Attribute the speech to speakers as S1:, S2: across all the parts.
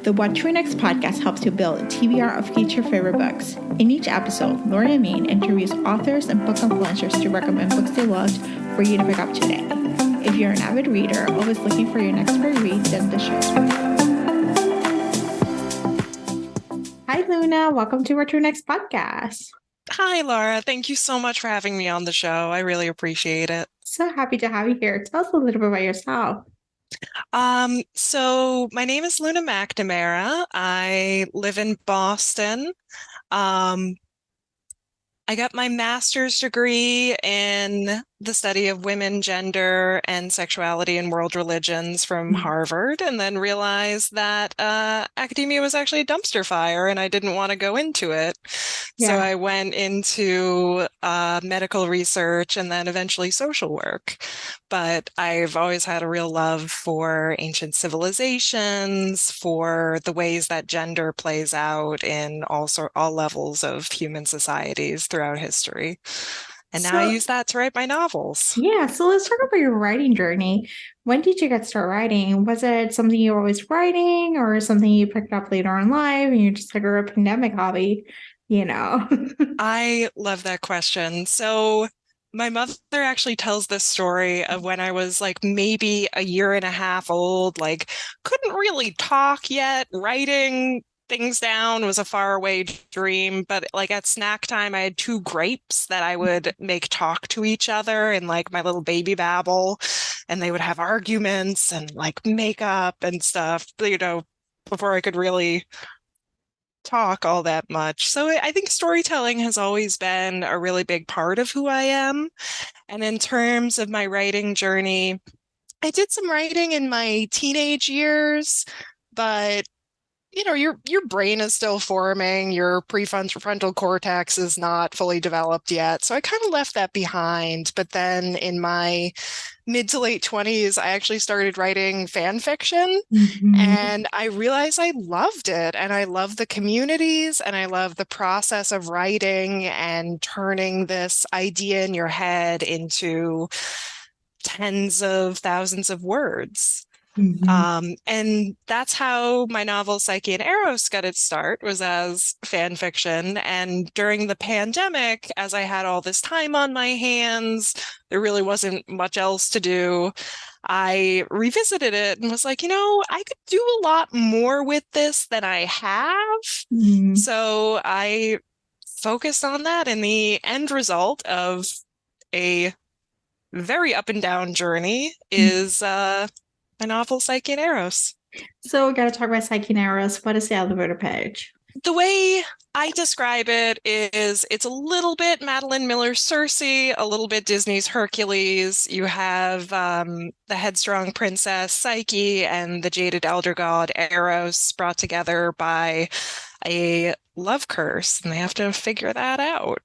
S1: The What to Next podcast helps you build a TBR of future favorite books. In each episode, Lori and Maine interviews authors and book influencers to recommend books they loved for you to pick up today. If you're an avid reader, always looking for your next great read, then the show's for you. Hi, Luna. Welcome to What to Next podcast.
S2: Hi, Laura. Thank you so much for having me on the show. I really appreciate it.
S1: So happy to have you here. Tell us a little bit about yourself.
S2: So my name is Luna McNamara. I live in Boston. I got my master's degree in the study of women, gender, and sexuality in world religions from Harvard, and then realized that academia was actually a dumpster fire and I didn't want to go into it. Yeah. So I went into medical research and then eventually social work. But I've always had a real love for ancient civilizations, for the ways that gender plays out in all levels of human societies throughout history. And now I use that to write my novels.
S1: Yeah, so let's talk about your writing journey. When did you get started writing? Was it something you were always writing or something you picked up later in life and you're just like a pandemic hobby, you know?
S2: I love that question. So my mother actually tells this story of when I was like maybe a year and a half old, like couldn't really talk yet, writing things down was a faraway dream, but like at snack time, I had two grapes that I would make talk to each other in like my little baby babble, and they would have arguments and like make up and stuff, you know, before I could really talk all that much. So I think storytelling has always been a really big part of who I am. And in terms of my writing journey, I did some writing in my teenage years, but you know, your brain is still forming, your prefrontal cortex is not fully developed yet. So I kind of left that behind. But then in my mid to late 20s, I actually started writing fan fiction. And I realized I loved it. And I love the communities and I love the process of writing and turning this idea in your head into tens of thousands of words. And that's how my novel Psyche and Eros got its start, was as fan fiction. And during the pandemic, as I had all this time on my hands, there really wasn't much else to do. I revisited it and was like, you know, I could do a lot more with this than I have. So I focused on that, and the end result of a very up and down journey is my novel Psyche and Eros.
S1: So we got to talk about Psyche and Eros. What is the elevator pitch?
S2: The way I describe it is it's a little bit Madeline Miller's Circe, a little bit Disney's Hercules. You have the headstrong princess Psyche and the jaded elder god Eros brought together by a love curse, and they have to figure that out.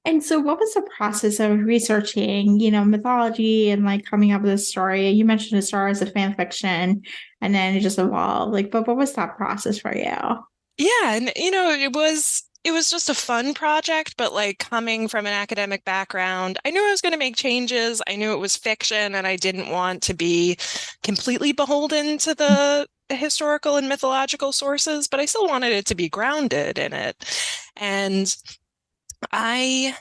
S1: And so what was the process of researching, you know, mythology and like coming up with a story? You mentioned it started as a fan fiction and then it just evolved. Like, but what was that process for you?
S2: Yeah, and you know, it was just a fun project, but like coming from an academic background, I knew I was going to make changes. I knew it was fiction and I didn't want to be completely beholden to the historical and mythological sources, but I still wanted it to be grounded in it. And I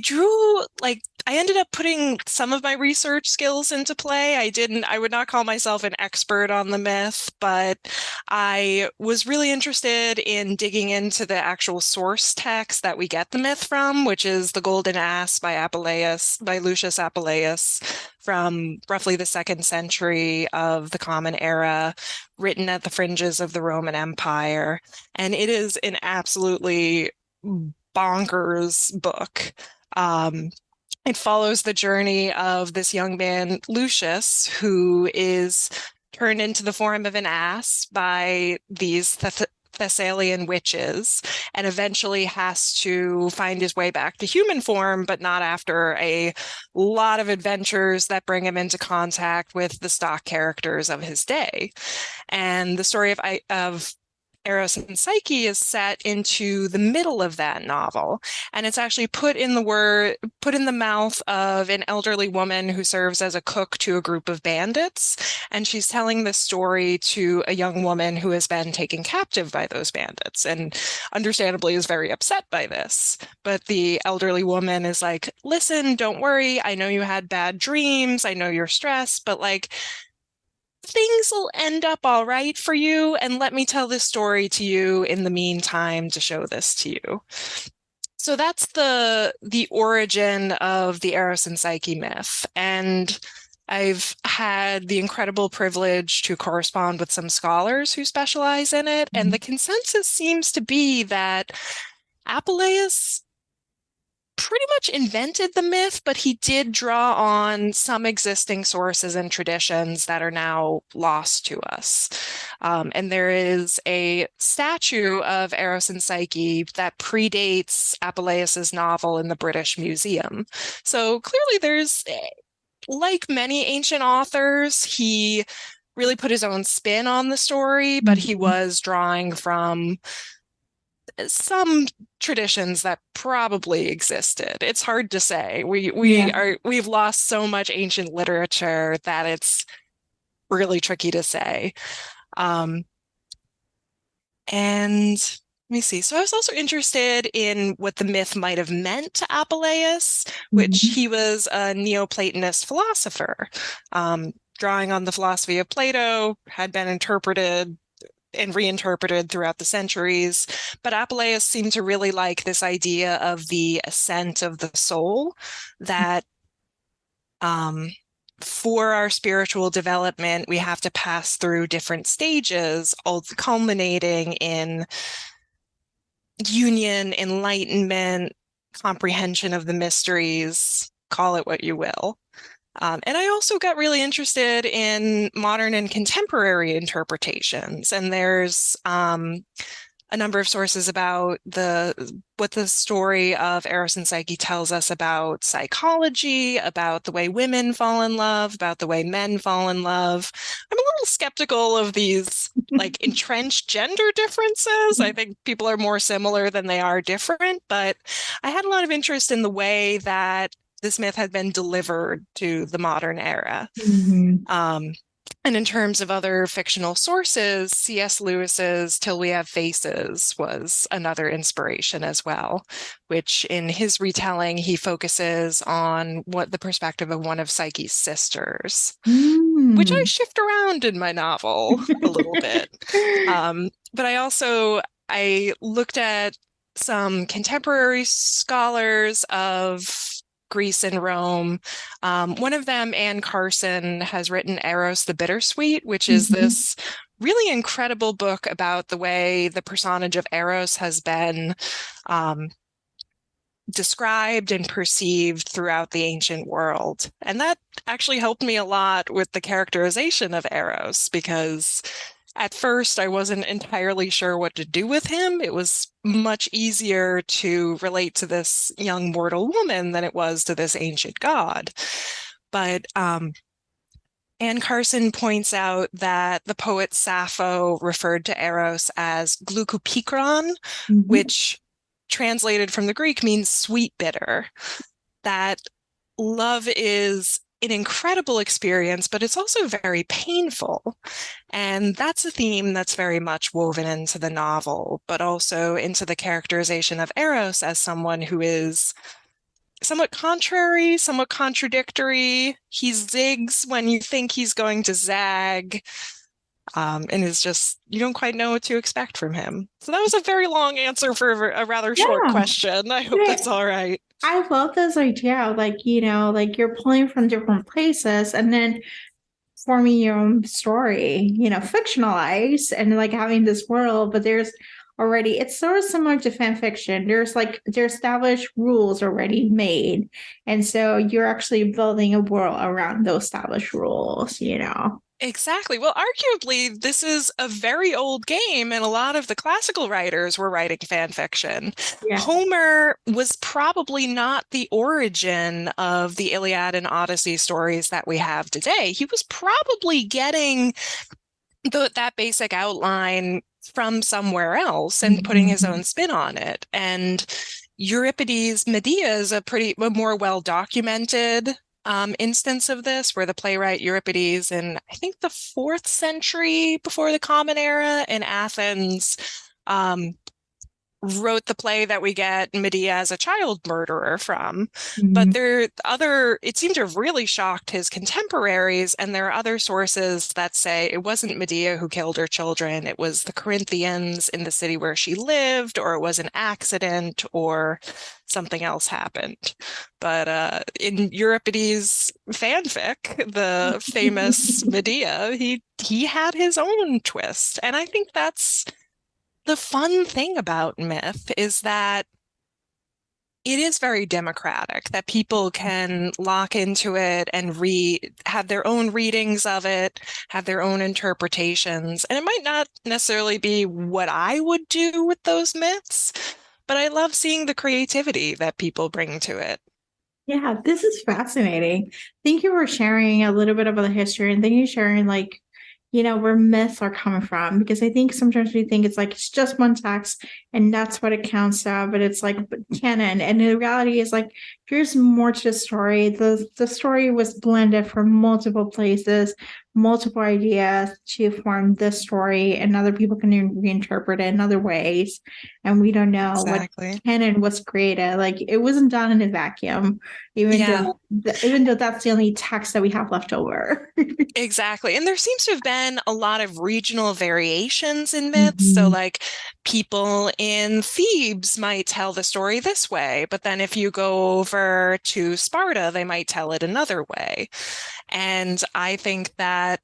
S2: drew, like, I ended up putting some of my research skills into play. I would not call myself an expert on the myth, but I was really interested in digging into the actual source text that we get the myth from, which is The Golden Ass by Lucius Apuleius, from roughly the 2nd century of the Common Era, written at the fringes of the Roman Empire. And it is an absolutely bonkers book. It follows the journey of this young man, Lucius, who is turned into the form of an ass by these Thessalian witches, and eventually has to find his way back to human form, but not after a lot of adventures that bring him into contact with the stock characters of his day. And the story of Eros and Psyche is set into the middle of that novel. And it's actually put in the mouth of an elderly woman who serves as a cook to a group of bandits. And she's telling this story to a young woman who has been taken captive by those bandits and understandably is very upset by this. But the elderly woman is like, listen, don't worry. I know you had bad dreams. I know you're stressed, but like, things will end up all right for you. And let me tell this story to you in the meantime to show this to you. So that's the origin of the Eros and Psyche myth. And I've had the incredible privilege to correspond with some scholars who specialize in it. And the consensus seems to be that Apuleius pretty much invented the myth, but he did draw on some existing sources and traditions that are now lost to us. And there is a statue of Eros and Psyche that predates Apuleius's novel in the British Museum. So clearly there's, like many ancient authors, he really put his own spin on the story, but he was drawing from some traditions that probably existed. It's hard to say. We've lost so much ancient literature that it's really tricky to say. And let me see. So I was also interested in what the myth might have meant to Apuleius, which he was a Neoplatonist philosopher. Drawing on the philosophy of Plato, had been interpreted and reinterpreted throughout the centuries. But Apuleius seemed to really like this idea of the ascent of the soul, that for our spiritual development, we have to pass through different stages, all culminating in union, enlightenment, comprehension of the mysteries, call it what you will. And I also got really interested in modern and contemporary interpretations. And there's a number of sources about what the story of Eros and Psyche tells us about psychology, about the way women fall in love, about the way men fall in love. I'm a little skeptical of these like entrenched gender differences. I think people are more similar than they are different, but I had a lot of interest in the way that this myth had been delivered to the modern era. And in terms of other fictional sources, C.S. Lewis's Till We Have Faces was another inspiration as well, which in his retelling, he focuses on what the perspective of one of Psyche's sisters, which I shift around in my novel a little bit. But I looked at some contemporary scholars of Greece and Rome. One of them, Anne Carson, has written Eros the Bittersweet, which is this really incredible book about the way the personage of Eros has been described and perceived throughout the ancient world. And that actually helped me a lot with the characterization of Eros, because at first, I wasn't entirely sure what to do with him. It was much easier to relate to this young mortal woman than it was to this ancient god. But Anne Carson points out that the poet Sappho referred to Eros as glucopikron, which translated from the Greek means sweet bitter. That love is an incredible experience, but it's also very painful. And that's a theme that's very much woven into the novel, but also into the characterization of Eros as someone who is somewhat contrary, somewhat contradictory. He zigs when you think he's going to zag, and is just, you don't quite know what to expect from him. So that was a very long answer for a rather short question. I hope that's all right.
S1: I love this idea, like, like you're pulling from different places and then forming your own story, fictionalized and like having this world, but it's sort of similar to fan fiction. There's established rules already made. And so you're actually building a world around those established rules,
S2: Exactly. Well, arguably, this is a very old game, and a lot of the classical writers were writing fan fiction. Yeah. Homer was probably not the origin of the Iliad and Odyssey stories that we have today. He was probably getting that basic outline from somewhere else and putting his
S1: Mhm.
S2: own spin on it. And Euripides' Medea is a more well-documented instance of this, where the playwright Euripides in, I think, the 4th century before the Common Era in Athens, um, wrote the play that we get Medea as a child murderer from. But
S1: Mhm.
S2: it seemed to have really shocked his contemporaries. And there are other sources that say it wasn't Medea who killed her children. It was the Corinthians in the city where she lived, or it was an accident, or something else happened. But in Euripides' fanfic, the famous Medea, he had his own twist. And I think that's the fun thing about myth, is that it is very democratic, that people can lock into it and have their own readings of it, have their own interpretations. And it might not necessarily be what I would do with those myths, but I love seeing the creativity that people bring to it.
S1: Yeah, this is fascinating. Thank you for sharing a little bit about the history, and thank you for sharing where myths are coming from. Because I think sometimes we think it's like it's just one text and that's what it counts to, but it's like canon. And the reality is like there's more to the story. The story was blended from multiple places, multiple ideas to form this story, and other people can reinterpret it in other ways. And we don't know what
S2: Exactly.
S1: canon was created. Like it wasn't done in a vacuum, even
S2: Yeah.
S1: though even though that's the only text that we have left over.
S2: Exactly. And there seems to have been a lot of regional variations in myths. So,
S1: Mhm.
S2: like, people in Thebes might tell the story this way, but then if you go over to Sparta, they might tell it another way. And I think that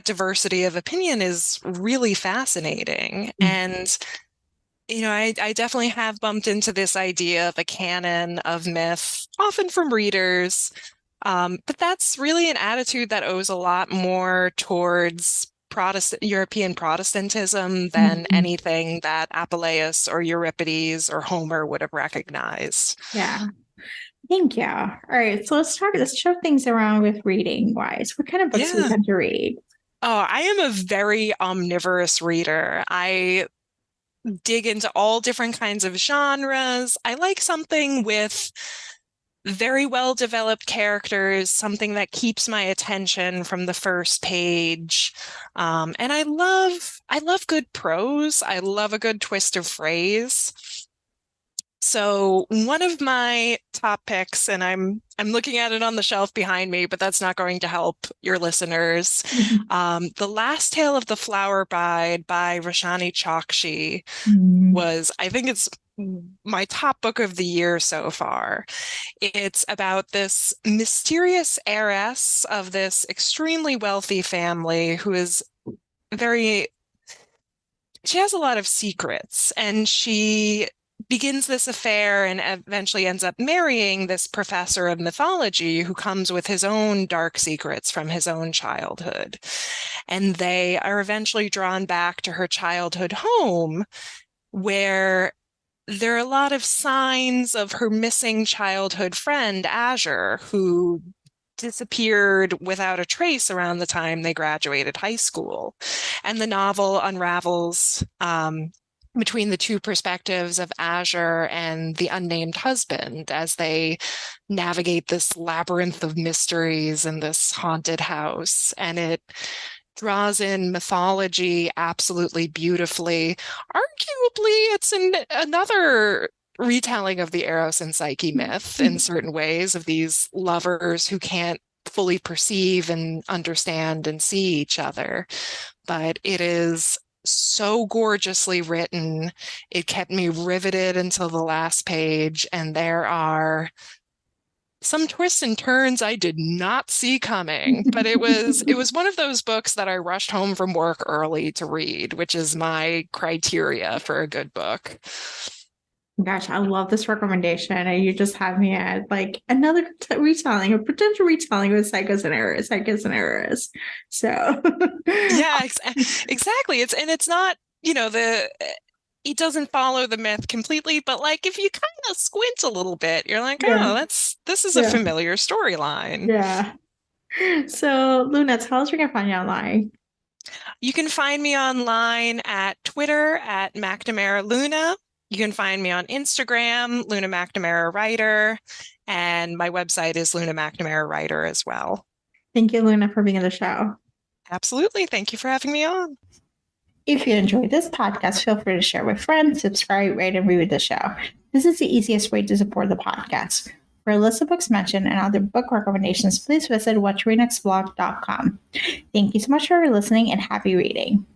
S2: diversity of opinion is really fascinating. And I definitely have bumped into this idea of a canon of myth, often from readers. But that's really an attitude that owes a lot more towards European Protestantism than
S1: Mhm.
S2: anything that Apuleius or Euripides or Homer would have recognized.
S1: Yeah. Thank you. All right. So let's shift things around with reading wise. What kind of books do you
S2: Yeah.
S1: tend to read?
S2: Oh, I am a very omnivorous reader. I dig into all different kinds of genres. I like something with very well developed characters, something that keeps my attention from the first page. And I love good prose. I love a good twist of phrase. So one of my top picks, and I'm looking at it on the shelf behind me, but that's not going to help your listeners. The Last Tale of the Flower Bride by Roshani Chokshi
S1: Mm.
S2: I think it's my top book of the year so far. It's about this mysterious heiress of this extremely wealthy family who is very, she has a lot of secrets, and she begins this affair and eventually ends up marrying this professor of mythology who comes with his own dark secrets from his own childhood. And they are eventually drawn back to her childhood home, where there are a lot of signs of her missing childhood friend, Azure, who disappeared without a trace around the time they graduated high school. And the novel unravels between the two perspectives of Azure and the unnamed husband as they navigate this labyrinth of mysteries in this haunted house. And it draws in mythology absolutely beautifully. Arguably, it's another retelling of the Eros and Psyche myth in certain ways, of these lovers who can't fully perceive and understand and see each other. But it is so gorgeously written. It kept me riveted until the last page, and there are some twists and turns I did not see coming, but it was one of those books that I rushed home from work early to read, which is my criteria for a good book.
S1: Gosh, I love this recommendation. And you just have me at like another retelling, a potential retelling of Psychos and Errors. So,
S2: Yeah, exactly. It's not, it doesn't follow the myth completely, but like if you kind of squint a little bit, you're like,
S1: yeah,
S2: oh, this is a
S1: yeah,
S2: familiar storyline.
S1: yeah. So, Luna, tell us where we can find you online.
S2: You can find me online at Twitter at McNamara Luna. You can find me on Instagram, Luna McNamara Writer, and my website is Luna McNamara Writer as well.
S1: Thank you, Luna, for being on the show.
S2: Absolutely. Thank you for having me on.
S1: If you enjoyed this podcast, feel free to share with friends, subscribe, rate, and review the show. This is the easiest way to support the podcast. For a list of books mentioned and other book recommendations, please visit whattoreadnextblog.com. Thank you so much for listening and happy reading.